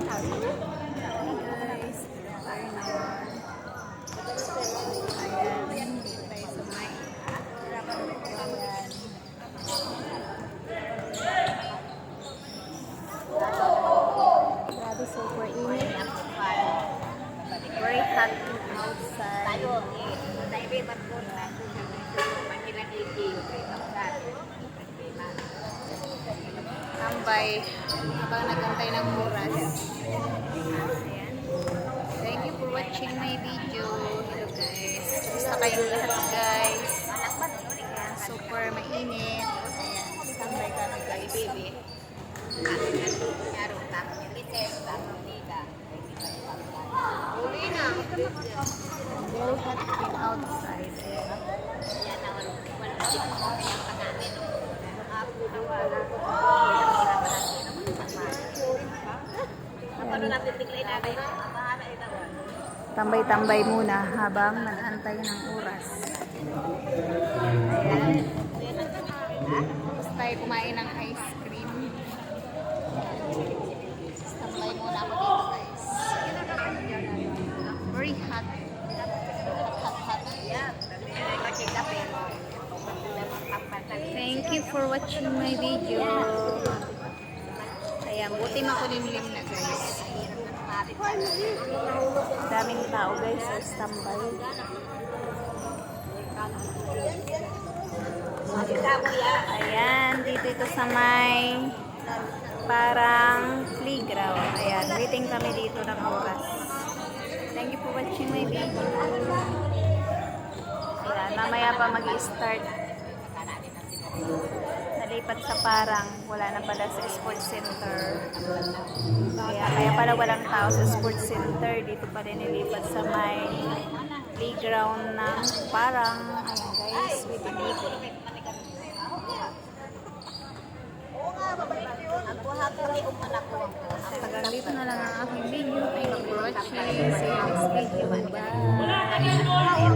Guys, tayo naman. Ayan, dito tayo sa may. Ayan. Grabe, super init. Very hot outside. Tambay habang nagantay ng oras. Ayan. Thank you for watching my video. Hello guys. Gusto kayong lahat guys. Ayan, super mainit. Ayan, standby kami guys. Very hot in outside. Ayan. Tambay-tambay muna habang nag-antay ng oras. Ayan. Tapos tayo kumain ng ice cream. Tambay muna ako dito guys. Very hot. Hot. Thank you for watching my video. Ayan, buti makulimlim na guys. Daming tao guys sa standby. Ayan, dito ito sa may parang playground. Ayan, waiting kami dito ng oras. Thank you for watching my video. Ayan, mamaya pa mag-i-start. Nalipat sa parang wala na pala sa sports center. Kaya pala walang tao sa sports center. Dito pa rin nilipat sa may playground ng parang. Ayan guys, waiting dito. Hanggang dito na lang ang aking video. Thank you for watching. See you next video. Bye.